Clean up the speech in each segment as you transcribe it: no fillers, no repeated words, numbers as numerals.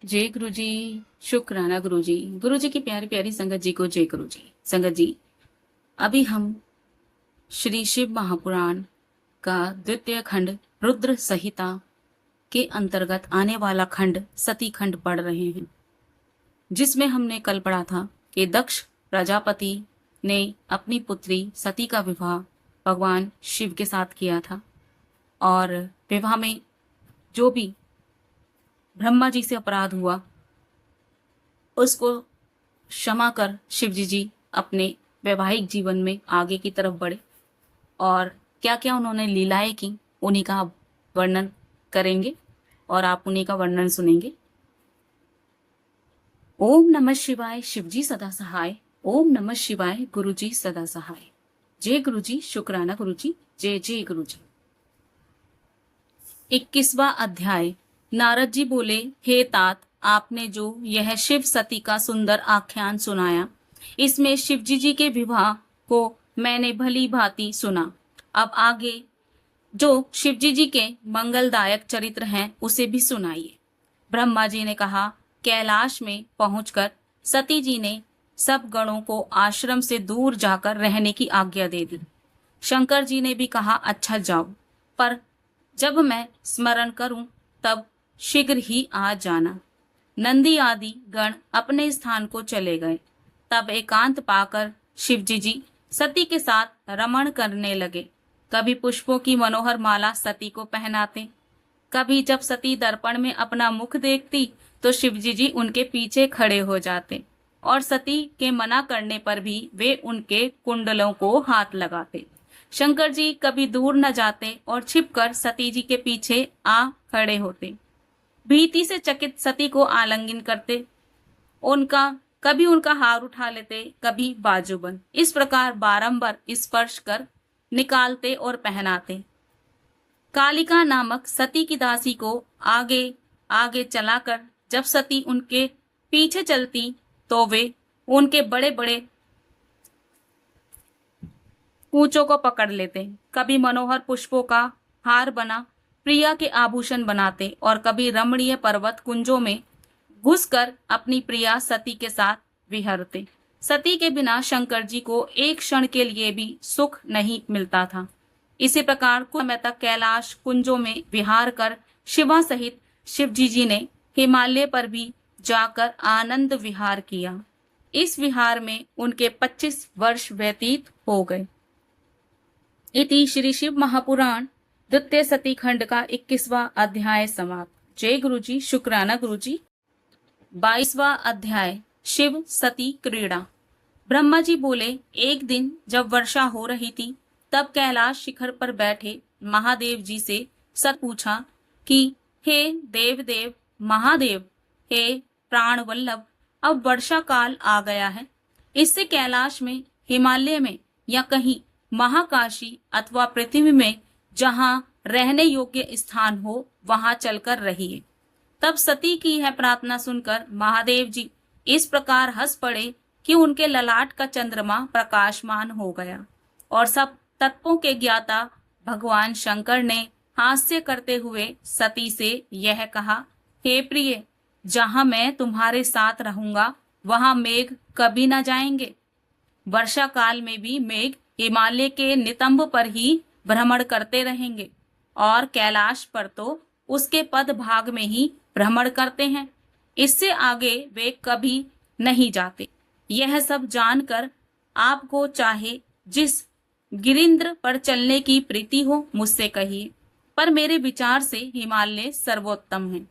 जय गुरु जी। शुक्राना गुरु जी। गुरु जी की प्यारी प्यारी संगत जी को जय गुरु जी। संगत जी, अभी हम श्री शिव महापुराण का द्वितीय खंड रुद्र संहिता के अंतर्गत आने वाला खंड सती खंड पढ़ रहे हैं, जिसमें हमने कल पढ़ा था कि दक्ष प्रजापति ने अपनी पुत्री सती का विवाह भगवान शिव के साथ किया था और विवाह में जो भी ब्रह्मा जी से अपराध हुआ उसको क्षमा कर शिवजी जी अपने वैवाहिक जीवन में आगे की तरफ बढ़े और क्या क्या उन्होंने लीलाएं की उन्हीं का वर्णन करेंगे और आप उन्हीं का वर्णन सुनेंगे। ओम नमः शिवाय, शिवजी सदा सहाय। ओम नमः शिवाय, गुरुजी सदा सहाय। जय गुरुजी। शुक्राना गुरुजी। जय जय गुरुजी। 21वां अध्याय। नारद जी बोले, हे तात, आपने जो यह शिव सती का सुंदर आख्यान सुनाया, इसमें शिवजी जी के विवाह को मैंने भली भांति सुना। अब आगे जो शिवजी जी के मंगलदायक चरित्र हैं उसे भी सुनाइए। ब्रह्मा जी ने कहा, कैलाश में पहुंचकर सती जी ने सब गणों को आश्रम से दूर जाकर रहने की आज्ञा दे दी। शंकर जी ने भी कहा, अच्छा जाओ, पर जब मैं स्मरण करूं तब शीघ्र ही आ जाना। नंदी आदि गण अपने स्थान को चले गए। तब एकांत पाकर शिवजी जी सती के साथ रमण करने लगे। कभी पुष्पों की मनोहर माला सती को पहनाते, कभी जब सती दर्पण में अपना मुख देखती तो शिवजी जी उनके पीछे खड़े हो जाते और सती के मना करने पर भी वे उनके कुंडलों को हाथ लगाते। शंकर जी कभी दूर न जाते और छिपकर सती जी के पीछे आ खड़े होते। भीति से चकित सती को आलिंगन करते, कभी उनका हार उठा लेते, कभी बाजूबंद। इस प्रकार बारंबार स्पर्श कर निकालते और पहनाते। कालिका नामक सती की दासी को आगे आगे चलाकर जब सती उनके पीछे चलती तो वे उनके बड़े बड़े कूचों को पकड़ लेते। कभी मनोहर पुष्पों का हार बना प्रिया के आभूषण बनाते और कभी रमणीय पर्वत कुंजों में घुसकर अपनी प्रिया सती के साथ विहरते। सती के बिना शंकर जी को एक क्षण के लिए भी सुख नहीं मिलता था। इसी प्रकार कुछ समय तक कैलाश कुंजों में विहार कर शिवा सहित शिवजी जी ने हिमालय पर भी जाकर आनंद विहार किया। इस विहार में उनके 25 वर्ष व्यतीत हो गए। इति श्री शिव महापुराण द्वितीय सती खंड का 21वां अध्याय समाप्त। जय गुरु जी। शुक्राना गुरु जी। 22वां अध्याय। शिव सती क्रीड़ा। ब्रह्मा जी बोले, एक दिन जब वर्षा हो रही थी तब कैलाश शिखर पर बैठे महादेव जी से सत पूछा कि हे देव देव महादेव, हे प्राण वल्लभ, अब वर्षा काल आ गया है। इससे कैलाश में, हिमालय में या कहीं महाकाशी अथवा पृथ्वी में जहां रहने योग्य स्थान हो वहां चलकर रहिए। तब सती की यह प्रार्थना सुनकर महादेव जी इस प्रकार हंस पड़े कि उनके ललाट का चंद्रमा प्रकाशमान हो गया और सब तत्वों के ज्ञाता भगवान शंकर ने हास्य करते हुए सती से यह कहा, हे प्रिय, जहां मैं तुम्हारे साथ रहूंगा वहां मेघ कभी न जाएंगे। वर्षा काल में भी मेघ हिमालय के नितंब पर ही भ्रमण करते रहेंगे और कैलाश पर तो उसके पद भाग में ही भ्रमण करते हैं। इससे आगे वे कभी नहीं जाते। यह सब जानकर आपको चाहे जिस गिरिंद्र पर चलने की प्रीति हो मुझसे कहिए, पर मेरे विचार से हिमालय सर्वोत्तम है।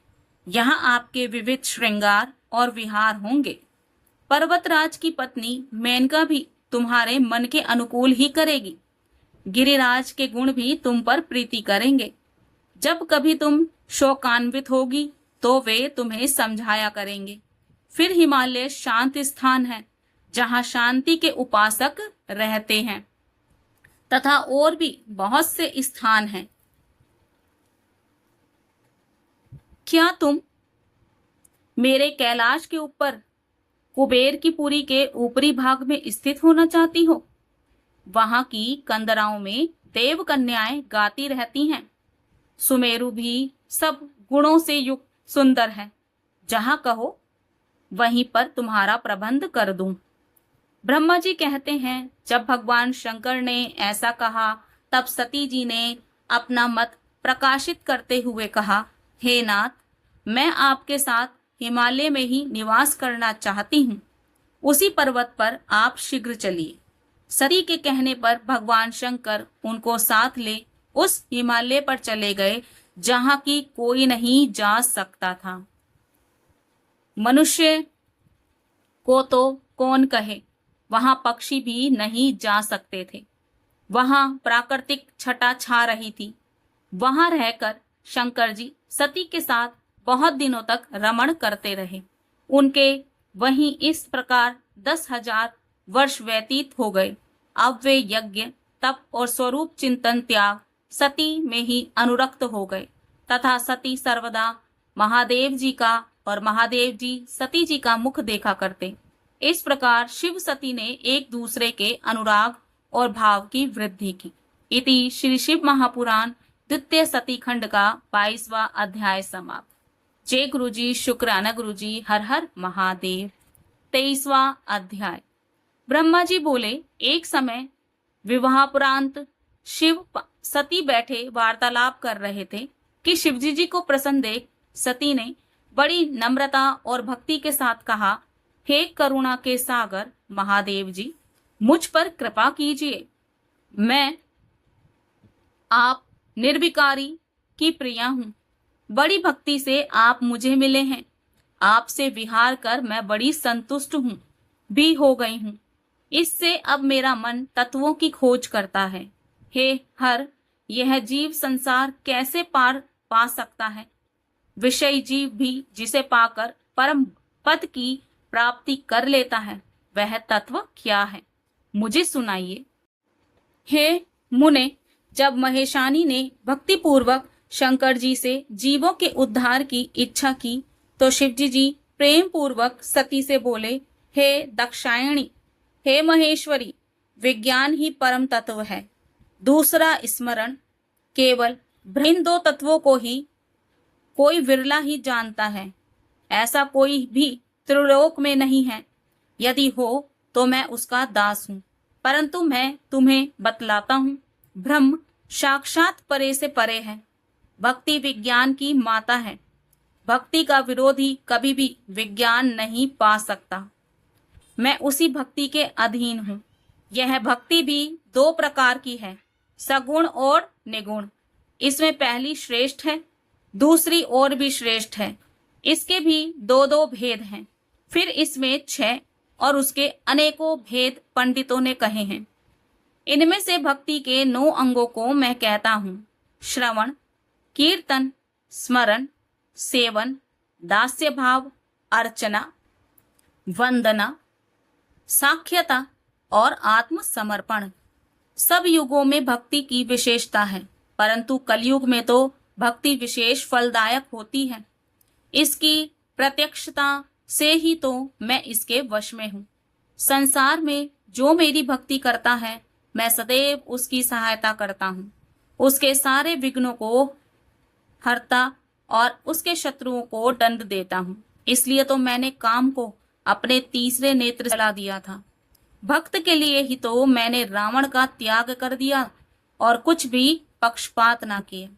यहाँ आपके विविध श्रृंगार और विहार होंगे। पर्वतराज की पत्नी मेनका भी तुम्हारे मन के अनुकूल ही करेगी। गिरिराज के गुण भी तुम पर प्रीति करेंगे। जब कभी तुम शोकान्वित होगी तो वे तुम्हें समझाया करेंगे। फिर हिमालय शांत स्थान है जहां शांति के उपासक रहते हैं तथा और भी बहुत से स्थान हैं। क्या तुम मेरे कैलाश के ऊपर कुबेर की पुरी के ऊपरी भाग में स्थित होना चाहती हो? वहां की कंदराओं में देव कन्याएं गाती रहती हैं। सुमेरु भी सब गुणों से युक्त सुंदर है। जहां कहो वहीं पर तुम्हारा प्रबंध कर दूं। ब्रह्मा जी कहते हैं, जब भगवान शंकर ने ऐसा कहा तब सती जी ने अपना मत प्रकाशित करते हुए कहा, हे नाथ, मैं आपके साथ हिमालय में ही निवास करना चाहती हूँ। उसी पर्वत पर आप शीघ्र चलिए। सती के कहने पर भगवान शंकर उनको साथ ले उस हिमालय पर चले गए जहां की कोई नहीं जा सकता था। मनुष्य को तो कौन कहे, वहां पक्षी भी नहीं जा सकते थे। वहां प्राकृतिक छटा छा रही थी। वहां रहकर शंकर जी सती के साथ बहुत दिनों तक रमण करते रहे। उनके वहीं इस प्रकार 10,000 वर्ष व्यतीत हो गए। अब वे यज्ञ, तप और स्वरूप चिंतन त्याग सती में ही अनुरक्त हो गए तथा सती सर्वदा महादेव जी का और महादेव जी सती जी का मुख देखा करते। इस प्रकार शिव सती ने एक दूसरे के अनुराग और भाव की वृद्धि की। इति श्री शिव महापुराण द्वितीय सती खंड का 22वां अध्याय समाप्त। जय गुरु जी, शुक्राना गुरु जी, हर हर महादेव। 23वां अध्याय। ब्रह्मा जी बोले, एक समय विवाहोपरांत शिव सती बैठे वार्तालाप कर रहे थे कि शिवजी जी को प्रसन्न देख सती ने बड़ी नम्रता और भक्ति के साथ कहा, हे करुणा के सागर महादेव जी, मुझ पर कृपा कीजिए। मैं आप निर्विकारी की प्रिया हूँ। बड़ी भक्ति से आप मुझे मिले हैं। आपसे विहार कर मैं बड़ी संतुष्ट हूँ भी हो गई हूँ। इससे अब मेरा मन तत्वों की खोज करता है। हे हर, यह जीव संसार कैसे पार पा सकता है? विषय जीव भी जिसे पाकर परम पद की प्राप्ति कर लेता है, वह तत्व क्या है? मुझे सुनाइए। हे मुने, जब महेशानी ने भक्ति पूर्वक शंकर जी से जीवों के उद्धार की इच्छा की तो शिवजी जी प्रेम पूर्वक सती से बोले, हे दक्षायणी, हे महेश्वरी, विज्ञान ही परम तत्व है। दूसरा स्मरण केवल इन दो तत्वों को ही कोई विरला ही जानता है। ऐसा कोई भी त्रिलोक में नहीं है। यदि हो तो मैं उसका दास हूँ, परंतु मैं तुम्हें बतलाता हूँ, ब्रह्म साक्षात परे से परे है। भक्ति विज्ञान की माता है। भक्ति का विरोधी कभी भी विज्ञान नहीं पा सकता। मैं उसी भक्ति के अधीन हूँ। यह भक्ति भी दो प्रकार की है, सगुण और निगुण। इसमें पहली श्रेष्ठ है, दूसरी और भी श्रेष्ठ है। इसके भी दो दो भेद हैं। फिर इसमें 6 और उसके अनेकों भेद पंडितों ने कहे हैं। इनमें से भक्ति के 9 अंगों को मैं कहता हूँ: श्रवण, कीर्तन, स्मरण, सेवन, दास्य भाव, अर्चना, वंदना, साख्यता और आत्मसमर्पण। सब युगों में भक्ति की विशेषता है, परंतु कलयुग में तो भक्ति विशेष फलदायक होती है। इसकी प्रत्यक्षता से ही तो मैं इसके वश में हूँ। संसार में जो मेरी भक्ति करता है, मैं सदैव उसकी सहायता करता हूँ, उसके सारे विघ्नों को हरता और उसके शत्रुओं को दंड देता हूँ। इसलिए तो मैंने काम को अपने तीसरे नेत्र चला दिया था। भक्त के लिए ही तो मैंने रावण का त्याग कर दिया और कुछ भी पक्षपात ना किया।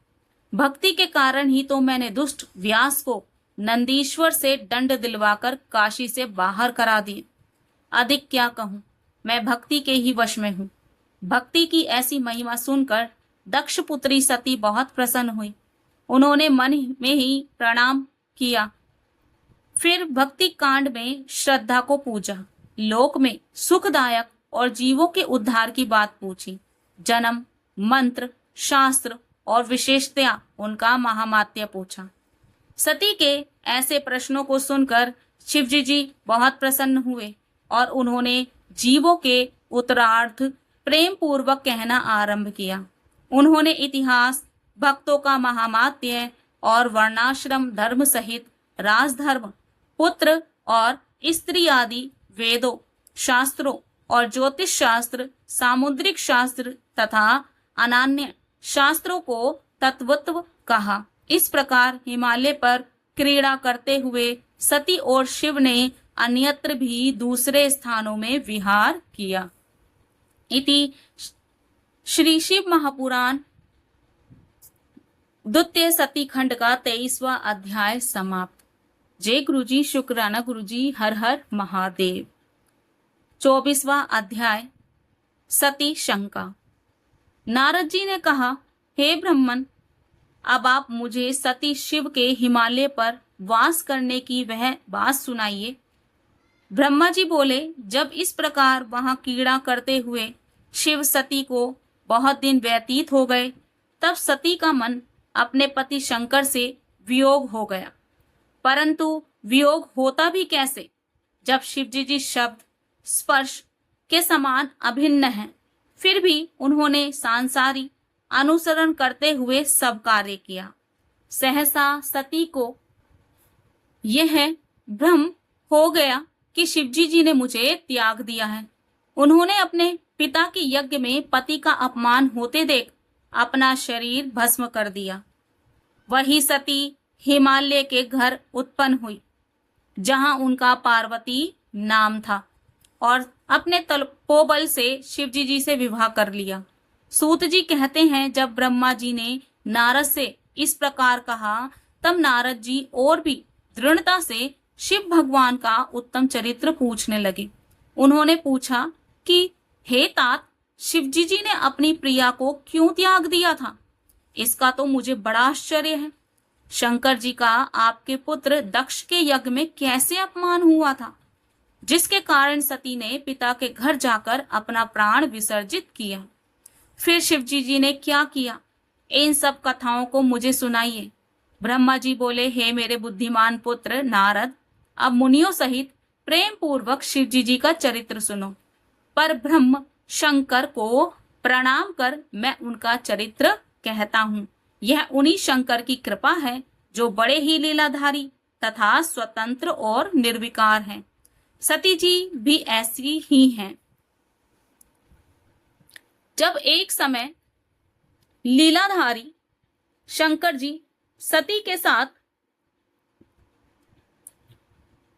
भक्ति के कारण ही तो मैंने दुष्ट व्यास को नंदीश्वर से दंड दिलवाकर काशी से बाहर करा दिए। अधिक क्या कहूँ, मैं भक्ति के ही वश में हूँ। भक्ति की ऐसी महिमा सुनकर दक्ष पुत्री सती बहुत प्रसन्न हुई। उन्होंने मन में ही प्रणाम किया। फिर भक्ति कांड में श्रद्धा को पूजा, लोक में सुखदायक और जीवों के उद्धार की बात पूछी। जन्म, मंत्र, शास्त्र और विशेषतया उनका महामात्य पूछा। सती के ऐसे प्रश्नों को सुनकर शिवजी जी बहुत प्रसन्न हुए और उन्होंने जीवों के उत्तरार्थ प्रेम पूर्वक कहना आरंभ किया। उन्होंने इतिहास, भक्तों का महामात्य और वर्णाश्रम धर्म सहित राजधर्म, पुत्र और स्त्री आदि वेदों, शास्त्रों और ज्योतिष शास्त्र, सामुद्रिक शास्त्र तथा अनान्य शास्त्रों को तत्वत्व कहा। इस प्रकार हिमालय पर क्रीड़ा करते हुए सती और शिव ने अन्यत्र भी दूसरे स्थानों में विहार किया। इति श्री शिव महापुराण द्वितीय सती खंड का 23वां अध्याय समाप्त। जय गुरुजी, शुक्राना गुरुजी, हर हर महादेव। 24वां अध्याय सती शंका। नारद जी ने कहा, हे ब्रह्मन, अब आप मुझे सती शिव के हिमालय पर वास करने की वह बात सुनाइए। ब्रह्मा जी बोले, जब इस प्रकार वहां कीड़ा करते हुए शिव सती को बहुत दिन व्यतीत हो गए, तब सती का मन अपने पति शंकर से वियोग हो गया। परंतु वियोग होता भी कैसे, जब शिवजी जी शब्द स्पर्श के समान अभिन्न हैं। फिर भी उन्होंने सांसारी अनुसरण करते हुए सब कार्य किया। सहसा सती को यह भ्रम हो गया कि शिवजी जी ने मुझे त्याग दिया है। उन्होंने अपने पिता के यज्ञ में पति का अपमान होते देख अपना शरीर भस्म कर दिया। वही सती हिमालय के घर उत्पन्न हुई, जहां उनका पार्वती नाम था, और अपने तपोबल से शिवजी जी से विवाह कर लिया। सूत जी कहते हैं, जब ब्रह्मा जी ने नारद से इस प्रकार कहा, तब नारद जी और भी दृढ़ता से शिव भगवान का उत्तम चरित्र पूछने लगे। उन्होंने पूछा कि हे तात, शिवजी जी ने अपनी प्रिया को क्यों त्याग दिया था? इसका तो मुझे बड़ा आश्चर्य है। शंकर जी का आपके पुत्र दक्ष के यज्ञ में कैसे अपमान हुआ था, जिसके कारण सती ने पिता के घर जाकर अपना प्राण विसर्जित किया? फिर शिवजी जी ने क्या किया? इन सब कथाओं को मुझे सुनाइए। ब्रह्मा जी बोले, हे मेरे बुद्धिमान पुत्र नारद, अब मुनियों सहित प्रेम पूर्वक शिवजी जी का चरित्र सुनो। पर ब्रह्म शंकर को प्रणाम कर मैं उनका चरित्र कहता हूँ। यह उन्हीं शंकर की कृपा है जो बड़े ही लीलाधारी तथा स्वतंत्र और निर्विकार हैं। सती जी भी ऐसी ही हैं। जब एक समय लीलाधारी शंकर जी सती के साथ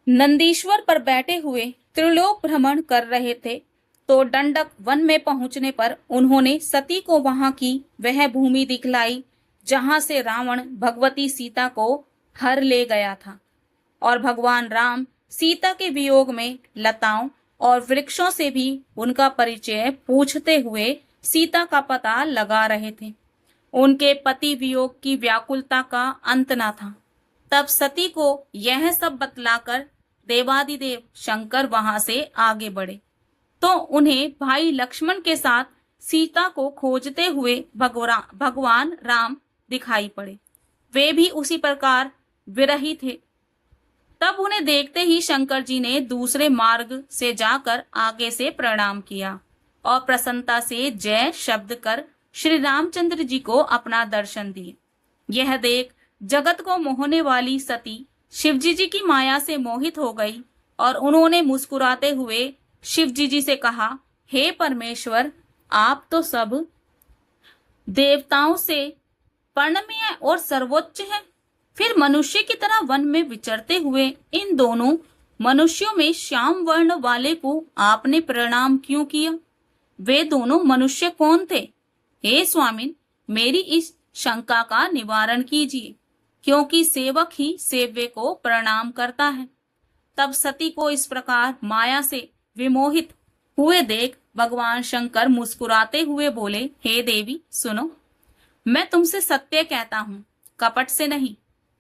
नंदीश्वर पर बैठे हुए त्रिलोक भ्रमण कर रहे थे, तो दंडक वन में पहुंचने पर उन्होंने सती को वहां की वह भूमि दिखलाई जहां से रावण भगवती सीता को हर ले गया था, और भगवान राम सीता के वियोग में लताओं और वृक्षों से भी उनका परिचय पूछते हुए सीता का पता लगा रहे थे। उनके पति वियोग की व्याकुलता का अंत न था। तब सती को यह सब बतलाकर देवादिदेव शंकर वहां से आगे बढ़े, तो उन्हें भाई लक्ष्मण के साथ सीता को खोजते हुए भगवान राम दिखाई पड़े। वे भी उसी प्रकार विरही थे। तब उन्हें देखते ही शंकर जी ने दूसरे मार्ग से जाकर आगे से प्रणाम किया और प्रसन्नता से जय शब्द कर श्री रामचंद्र जी को अपना दर्शन दिए। यह देख जगत को मोहने वाली सती शिवजी जी की माया से मोहित हो गई, और उन्होंने मुस्कुराते हुए शिवजी जी से कहा, हे परमेश्वर, आप तो सब देवताओं से पर्णमेय और सर्वोच्च हैं। फिर मनुष्य की तरह वन में विचरते हुए इन दोनों मनुष्यों में श्याम वर्ण वाले को आपने प्रणाम क्यों किया? वे दोनों मनुष्य कौन थे? हे स्वामिन, मेरी इस शंका का निवारण कीजिए, क्योंकि सेवक ही सेव्य को प्रणाम करता है। तब सती को इस प्रकार माया से विमोहित हुए देख भगवान शंकर मुस्कुराते हुए बोले, हे देवी सुनो, मैं तुमसे सत्य कहता हूँ, कपट से नहीं।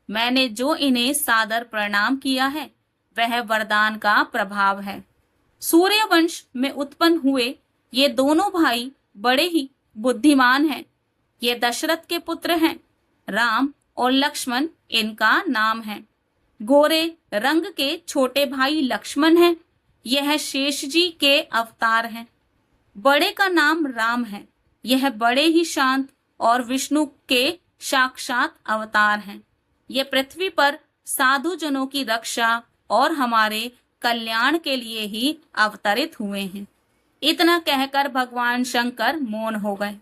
मैंने जो इन्हें सादर प्रणाम किया है वह वरदान का प्रभाव है। सूर्यवंश में उत्पन्न हुए ये दोनों भाई बड़े ही बुद्धिमान हैं। ये दशरथ के पुत्र हैं। राम और लक्ष्मण इनका नाम है। गोरे रंग के छोटे भाई लक्ष्मण हैं। यह शेष जी के अवतार हैं। बड़े का नाम राम है। यह बड़े ही शांत और विष्णु के साक्षात अवतार हैं। ये पृथ्वी पर साधु जनों की रक्षा और हमारे कल्याण के लिए ही अवतरित हुए हैं। इतना कहकर भगवान शंकर मौन हो गए,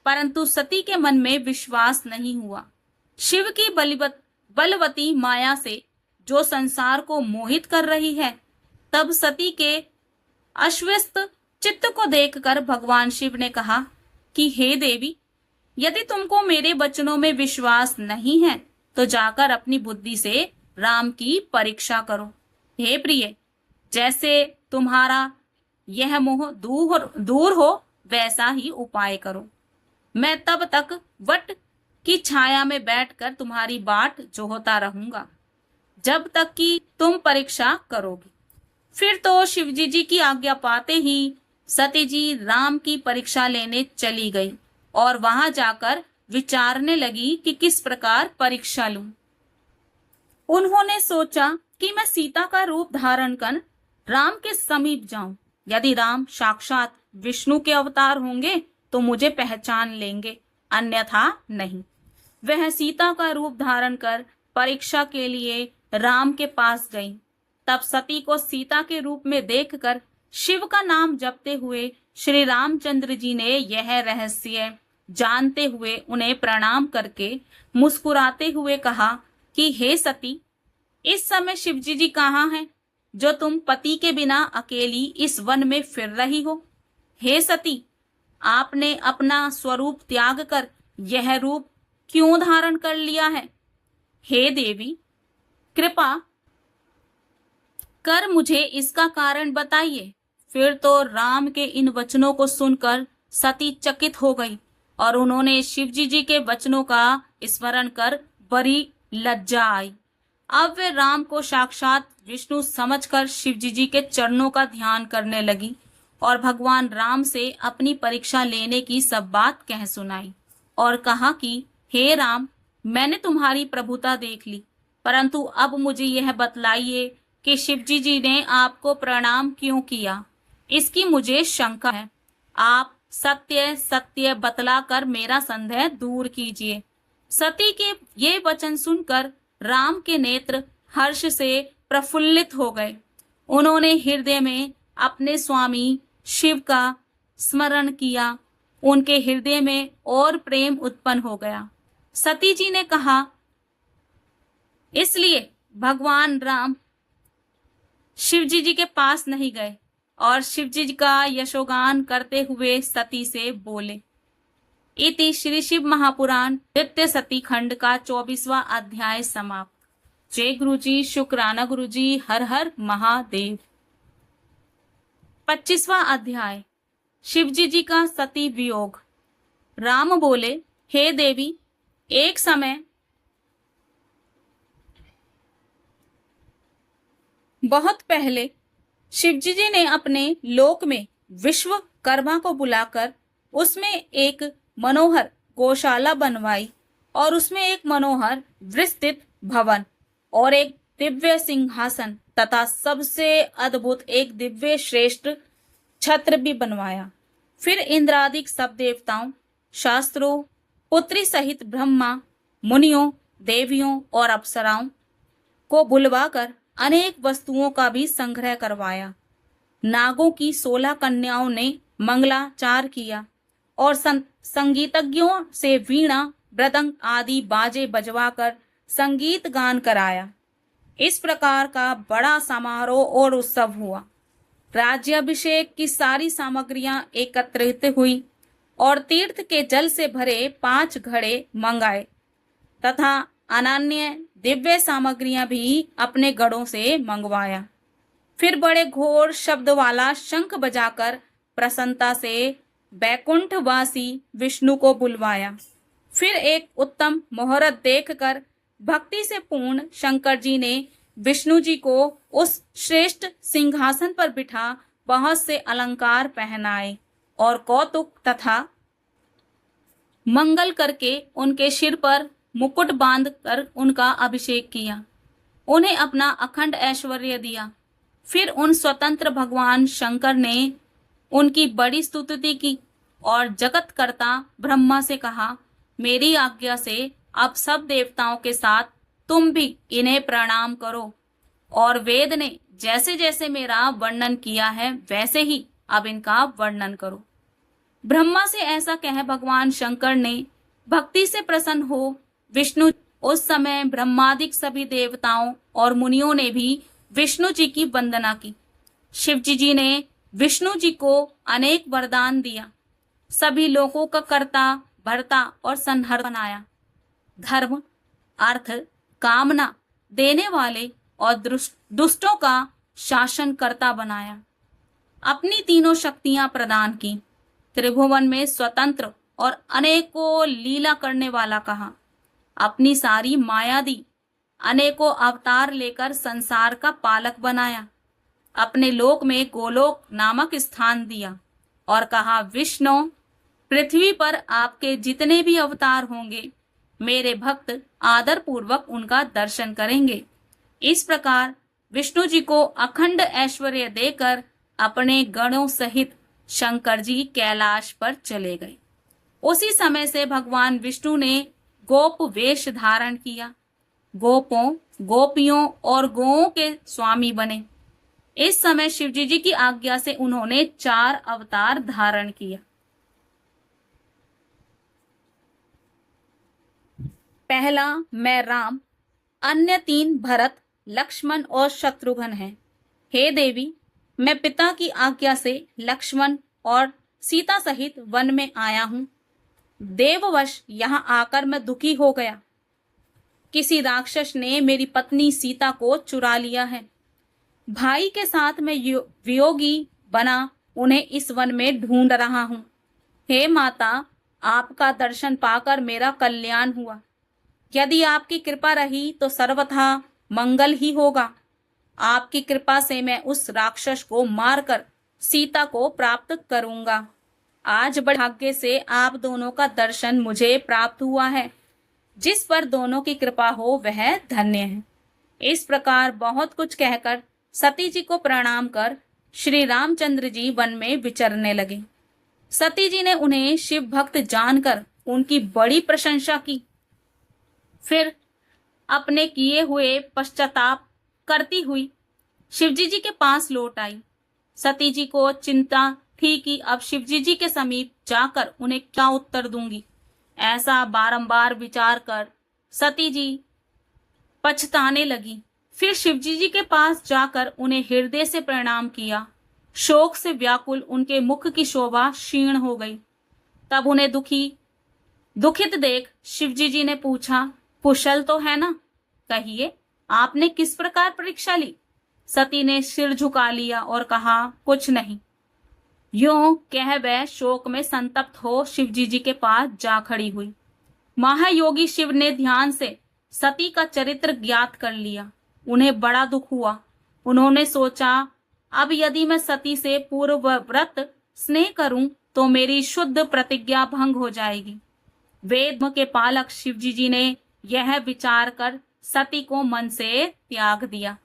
परंतु सती के मन में विश्वास नहीं हुआ। शिव की बलवती माया से जो संसार को मोहित कर रही है। तब सती के अश्वस्थ चित्त को देखकर भगवान शिव ने कहा कि हे देवी, यदि तुमको मेरे वचनों में विश्वास नहीं है तो जाकर अपनी बुद्धि से राम की परीक्षा करो। हे प्रिय, जैसे तुम्हारा यह मोह दूर दूर हो वैसा ही उपाय करो। मैं तब तक वट की छाया में बैठकर तुम्हारी बाट जोहता रहूंगा जब तक कि तुम परीक्षा करोगी। फिर तो शिवजी जी की आज्ञा पाते ही सती जी राम की परीक्षा लेने चली गई और वहां जाकर विचारने लगी कि किस प्रकार परीक्षा लूं। उन्होंने सोचा कि मैं सीता का रूप धारण कर राम के समीप जाऊं। यदि राम साक्षात विष्णु के अवतार होंगे तो मुझे पहचान लेंगे, अन्यथा नहीं। वह सीता का रूप धारण कर परीक्षा के लिए राम के पास गई। तब सती को सीता के रूप में देखकर शिव का नाम जपते हुए श्री रामचंद्र जी ने यह रहस्य जानते हुए उन्हें प्रणाम करके मुस्कुराते हुए कहा कि हे सती, इस समय शिवजी जी कहाँ हैं जो तुम पति के बिना अकेली इस वन में फिर रही हो? हे सती, आपने अपना स्वरूप त्याग कर यह रूप क्यों धारण कर लिया है? हे देवी, कृपा कर मुझे इसका कारण बताइए। फिर तो राम के इन वचनों को सुनकर सती चकित हो गई और उन्होंने शिवजी जी के वचनों का स्मरण कर बड़ी लज्जा आई। अब वे राम को साक्षात विष्णु समझकर शिवजी जी के चरणों का ध्यान करने लगी और भगवान राम से अपनी परीक्षा लेने की सब बात कह सुनाई और कहा कि हे राम, मैंने तुम्हारी प्रभुता देख ली, परंतु अब मुझे यह बतलाइए कि शिवजी जी ने आपको प्रणाम क्यों किया? इसकी मुझे शंका है। आप सत्य सत्य बतलाकर मेरा संदेह दूर कीजिए। सती के ये वचन सुनकर राम के नेत्र हर्ष से प्रफुल्लित हो गए। उन्होंने हृदय में अपने स्वामी शिव का स्मरण किया। उनके हृदय में और प्रेम उत्पन्न हो गया। सती जी ने कहा, इसलिए भगवान राम शिवजी जी के पास नहीं गए और शिवजी जी का यशोगान करते हुए सती से बोले। इति श्री शिव महापुराण द्वितीय सती खंड का 24वां अध्याय समाप्त। जय गुरु जी, शुक्राना गुरु जी, हर हर महादेव। 25वां अध्याय, शिवजी जी का सती वियोग। राम बोले, हे देवी, एक समय बहुत पहले शिवजी जी ने अपने लोक में विश्वकर्मा को बुलाकर उसमें एक मनोहर गौशाला बनवाई और उसमें एक मनोहर विस्तृत भवन और एक दिव्य सिंहासन तथा सबसे अद्भुत एक दिव्य श्रेष्ठ छत्र भी बनवाया। फिर इंद्रादिक सब देवताओं, शास्त्रों, पुत्री सहित ब्रह्मा, मुनियों, देवियों और अप्सराओं को बुलवाकर अनेक वस्तुओं का भी संग्रह करवाया। नागों की 16 कन्याओं ने मंगलाचार किया और संगीतज्ञों से वीणा, मृदंग आदि बाजे बजवाकर संगीत गान कराया। इस प्रकार का बड़ा समारोह और उत्सव हुआ। राज्याभिषेक की सारी सामग्रियां एकत्रित हुई और तीर्थ के जल से भरे 5 घड़े मंगाए तथा अनन्य दिव्य सामग्रियां भी अपने गढ़ों से मंगवाया। फिर बड़े घोर शब्द वाला शंख बजाकर प्रसन्नता से बैकुंठवासी विष्णु को बुलवाया। फिर एक उत्तम मुहूर्त देखकर भक्ति से पूर्ण शंकर जी ने विष्णु जी को उस श्रेष्ठ सिंहासन पर बिठा बहुत से अलंकार पहनाए और कौतुक तथा मंगल करके उनके सिर पर मुकुट बांधकर उनका अभिषेक किया। उन्हें अपना अखंड ऐश्वर्य दिया। फिर उन स्वतंत्र भगवान शंकर ने उनकी बड़ी स्तुति की और जगतकर्ता ब्रह्मा से कहा, मेरी आज्ञा से अब सब देवताओं के साथ तुम भी इन्हें प्रणाम करो और वेद ने जैसे जैसे मेरा वर्णन किया है वैसे ही अब इनका वर्णन करो। ब्रह्मा से ऐसा कह भगवान शंकर ने भक्ति से प्रसन्न हो विष्णु उस समय ब्रह्मादिक सभी देवताओं और मुनियों ने भी विष्णु जी की वंदना की। शिव जी ने विष्णु जी को अनेक वरदान दिया, सभी लोगों का कर्ता भरता और संहार बनाया, धर्म अर्थ कामना देने वाले और दुष्टों का शासन करता बनाया। अपनी तीनों शक्तियां प्रदान की, त्रिभुवन में स्वतंत्र और अनेकों लीला करने वाला कहा। अपनी सारी माया दी, अनेकों अवतार लेकर संसार का पालक बनाया। अपने लोक में गोलोक नामक स्थान दिया और कहा, विष्णु पृथ्वी पर आपके जितने भी अवतार होंगे मेरे भक्त आदर पूर्वक उनका दर्शन करेंगे। इस प्रकार विष्णु जी को अखंड ऐश्वर्य देकर अपने गणों सहित शंकर जी कैलाश पर चले गए। उसी समय से भगवान विष्णु ने गोप वेश धारण किया, गोपों गोपियों और गौओं के स्वामी बने। इस समय शिवजी जी की आज्ञा से उन्होंने 4 अवतार धारण किया। पहला मैं राम, अन्य 3 भरत लक्ष्मण और शत्रुघ्न हैं। हे देवी, मैं पिता की आज्ञा से लक्ष्मण और सीता सहित वन में आया हूं। देववश यहाँ आकर मैं दुखी हो गया। किसी राक्षस ने मेरी पत्नी सीता को चुरा लिया है। भाई के साथ मैं वियोगी बना उन्हें इस वन में ढूंढ रहा हूं। हे माता, आपका दर्शन पाकर मेरा कल्याण हुआ। यदि आपकी कृपा रही तो सर्वथा मंगल ही होगा। आपकी कृपा से मैं उस राक्षस को मारकर सीता को प्राप्त करूंगा। आज बड़े भाग्य से आप दोनों का दर्शन मुझे प्राप्त हुआ है। जिस पर दोनों की कृपा हो वह धन्य है। इस प्रकार बहुत कुछ कहकर सती जी को प्रणाम कर श्री रामचंद्र जी वन में विचरने लगे। सती जी ने उन्हें शिव भक्त जानकर उनकी बड़ी प्रशंसा की। फिर अपने किए हुए पश्चाताप करती हुई शिवजी जी के पास लौट आई। सती जी को चिंता थी कि अब शिवजी जी के समीप जाकर उन्हें क्या उत्तर दूंगी। ऐसा बारंबार विचार कर सती जी पछताने लगी। फिर शिवजी जी के पास जाकर उन्हें हृदय से प्रणाम किया। शोक से व्याकुल उनके मुख की शोभा क्षीण हो गई। तब उन्हें दुखित देख शिवजी जी ने पूछा, कुशल तो है ना? कहिए, आपने किस प्रकार परीक्षा ली? सती ने सिर झुका लिया और कहा, कुछ नहीं। यूं कह वह शोक में संतप्त हो शिवजी जी के पास जा खड़ी हुई। महायोगी शिव ने ध्यान से सती का चरित्र ज्ञात कर लिया। उन्हें बड़ा दुख हुआ। उन्होंने सोचा, अब यदि मैं सती से पूर्वव्रत स्नेह करूं तो मेरी शुद्ध प्रतिज्ञा भंग हो जाएगी। वेद के पालक शिवजी जी ने यह विचार कर सती को मन से त्याग दिया।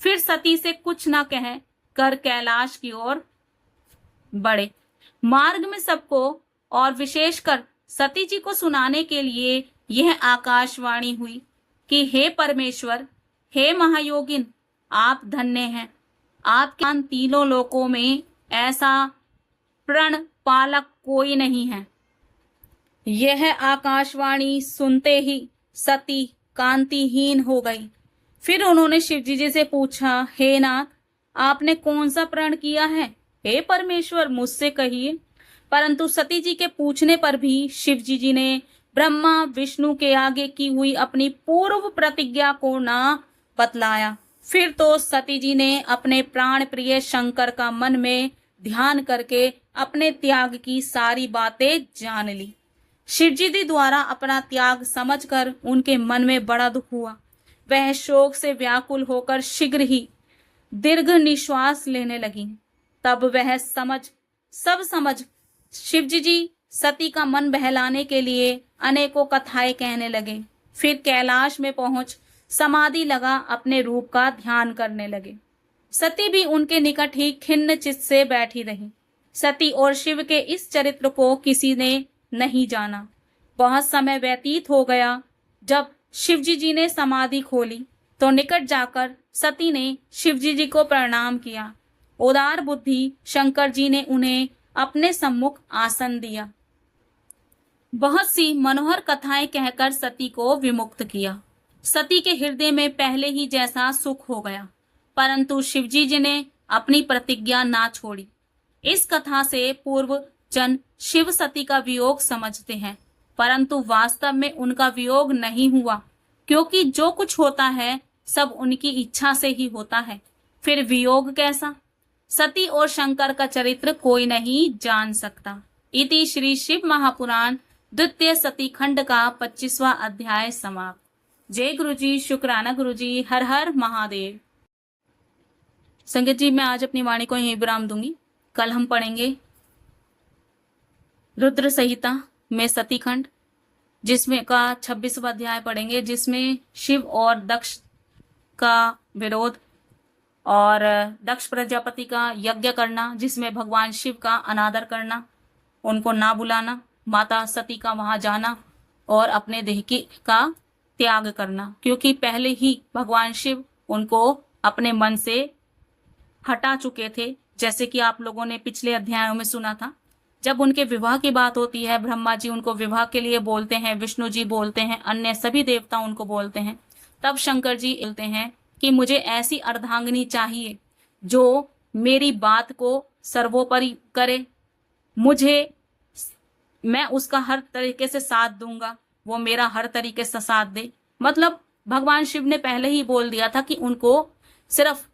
फिर सती से कुछ न कह कर कैलाश की ओर बढ़े। मार्ग में सबको और विशेषकर सती जी को सुनाने के लिए यह आकाशवाणी हुई कि हे परमेश्वर, हे महायोगिन, आप धन्य हैं। आपके तीनों लोकों में ऐसा प्रण पालक कोई नहीं है। यह आकाशवाणी सुनते ही सती कांतिहीन हो गई। फिर उन्होंने शिवजी जी से पूछा, हे नाथ, आपने कौन सा प्रण किया है? हे परमेश्वर, मुझसे कहिए। परंतु सती जी के पूछने पर भी शिवजी जी ने ब्रह्मा विष्णु के आगे की हुई अपनी पूर्व प्रतिज्ञा को ना बतलाया। फिर तो सती जी ने अपने प्राण प्रिय शंकर का मन में ध्यान करके अपने त्याग की सारी बातें जान ली। शिवजी जी द्वारा अपना त्याग समझकर उनके मन में बड़ा दुख हुआ। वह शोक से व्याकुल होकर शीघ्र ही दीर्घ निश्वास लेने लगी। तब वह सब समझ शिवजी जी सती का मन बहलाने के लिए अनेकों कथाएं कहने लगे। फिर कैलाश में पहुंच समाधि लगा अपने रूप का ध्यान करने लगे। सती भी उनके निकट ही खिन्न चित्त से बैठी रही। सती और शिव के इस चरित्र को किसी ने नहीं जाना। बहुत समय व्यतीत हो गया। जब शिवजी जी ने समाधि खोली तो निकट जाकर सती ने शिवजी जी को प्रणाम किया। उदार बुद्धि शंकर जी ने उन्हें अपने सम्मुख आसन दिया। बहुत सी मनोहर कथाएं कहकर सती को विमुक्त किया। सती के हृदय में पहले ही जैसा सुख हो गया, परंतु शिवजी जी ने अपनी प्रतिज्ञा ना छोड़ी। इस कथा से पूर्व जन शिव सती का वियोग समझते हैं, परंतु वास्तव में उनका वियोग नहीं हुआ, क्योंकि जो कुछ होता है सब उनकी इच्छा से ही होता है। फिर वियोग कैसा? सती और शंकर का चरित्र कोई नहीं जान सकता। इति श्री शिव महापुराण द्वितीय सती खंड का 25वां अध्याय समाप्त। जय गुरु जी, शुक्राना गुरु जी, हर हर महादेव। संगत जी, मैं आज अपनी वाणी को यहीं विराम दूंगी। कल हम पढ़ेंगे रुद्र संहिता में सती खंड, जिसमें का 26वां अध्याय पढ़ेंगे, जिसमें शिव और दक्ष का विरोध और दक्ष प्रजापति का यज्ञ करना, जिसमें भगवान शिव का अनादर करना, उनको ना बुलाना, माता सती का वहां जाना और अपने देह का त्याग करना, क्योंकि पहले ही भगवान शिव उनको अपने मन से हटा चुके थे। जैसे कि आप लोगों ने पिछले अध्यायों में सुना था, जब उनके विवाह की बात होती है, ब्रह्मा जी उनको विवाह के लिए बोलते हैं, विष्णु जी बोलते हैं, अन्य सभी देवता उनको बोलते हैं, तब शंकर जी बोलते हैं कि मुझे ऐसी अर्धांगिनी चाहिए जो मेरी बात को सर्वोपरि करे, मैं उसका हर तरीके से साथ दूंगा, वो मेरा हर तरीके से साथ दे। मतलब भगवान शिव ने पहले ही बोल दिया था कि उनको सिर्फ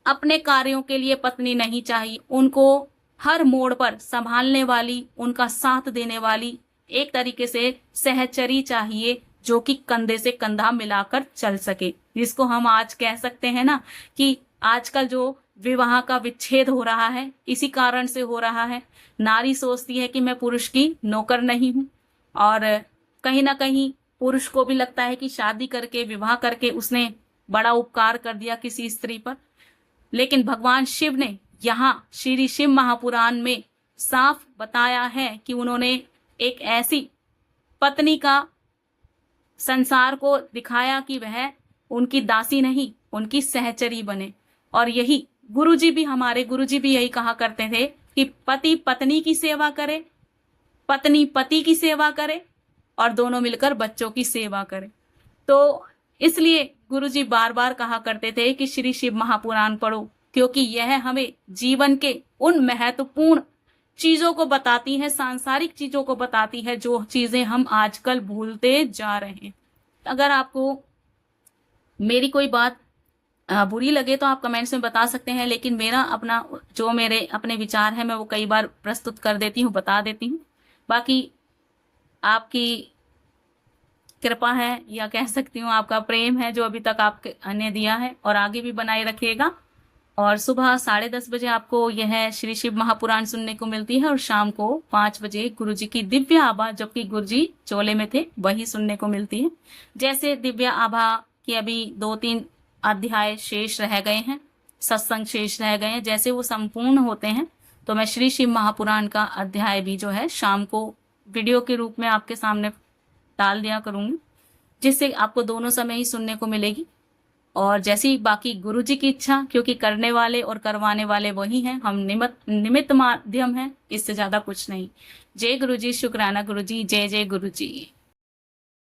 अपने कार्यों के लिए पत्नी नहीं चाहिए, उनको हर मोड़ पर संभालने वाली, उनका साथ देने वाली, एक तरीके से सहचरी चाहिए, जो कि कंधे से कंधा मिलाकर चल सके। जिसको हम आज कह सकते हैं ना कि आजकल जो विवाह का विच्छेद हो रहा है, इसी कारण से हो रहा है। नारी सोचती है कि मैं पुरुष की नौकर नहीं हूं, और कहीं ना कहीं पुरुष को भी लगता है कि शादी करके, विवाह करके उसने बड़ा उपकार कर दिया किसी स्त्री पर। लेकिन भगवान शिव ने यहाँ श्री शिव महापुराण में साफ बताया है कि उन्होंने एक ऐसी पत्नी का संसार को दिखाया कि वह उनकी दासी नहीं, उनकी सहचरी बने। और यही गुरुजी भी, हमारे गुरुजी भी यही कहा करते थे कि पति पत्नी की सेवा करे, पत्नी पति की सेवा करे, और दोनों मिलकर बच्चों की सेवा करे। तो इसलिए गुरुजी बार बार कहा करते थे कि श्री शिव महापुराण पढ़ो, क्योंकि यह हमें जीवन के उन महत्वपूर्ण चीजों को बताती है, सांसारिक चीजों को बताती है, जो चीजें हम आजकल भूलते जा रहे हैं। अगर आपको मेरी कोई बात बुरी लगे तो आप कमेंट्स में बता सकते हैं, लेकिन मेरे अपने विचार है, मैं वो कई बार प्रस्तुत कर देती हूँ, बता देती हूँ। बाकी आपकी कृपा है, या कह सकती हूँ आपका प्रेम है, जो अभी तक आपने दिया है और आगे भी बनाए रखिएगा। और सुबह 10:30 बजे आपको यह श्री शिव महापुराण सुनने को मिलती है, और शाम को 5 बजे गुरुजी की दिव्य आभा, जबकि गुरुजी चोले में थे, वही सुनने को मिलती है। जैसे दिव्य आभा की अभी 2-3 अध्याय शेष रह गए हैं, सत्संग शेष रह गए हैं, जैसे वो संपूर्ण होते हैं तो मैं श्री शिव महापुराण का अध्याय भी जो है शाम को वीडियो के रूप में आपके सामने डाल दिया करूंगी, जिससे आपको दोनों समय ही सुनने को मिलेगी। और जैसी बाकी गुरुजी की इच्छा, क्योंकि करने वाले और करवाने वाले वही हैं, हम निमित्त माध्यम हैं, इससे ज्यादा कुछ नहीं। जय गुरुजी, शुक्राना गुरुजी, जय जय गुरुजी।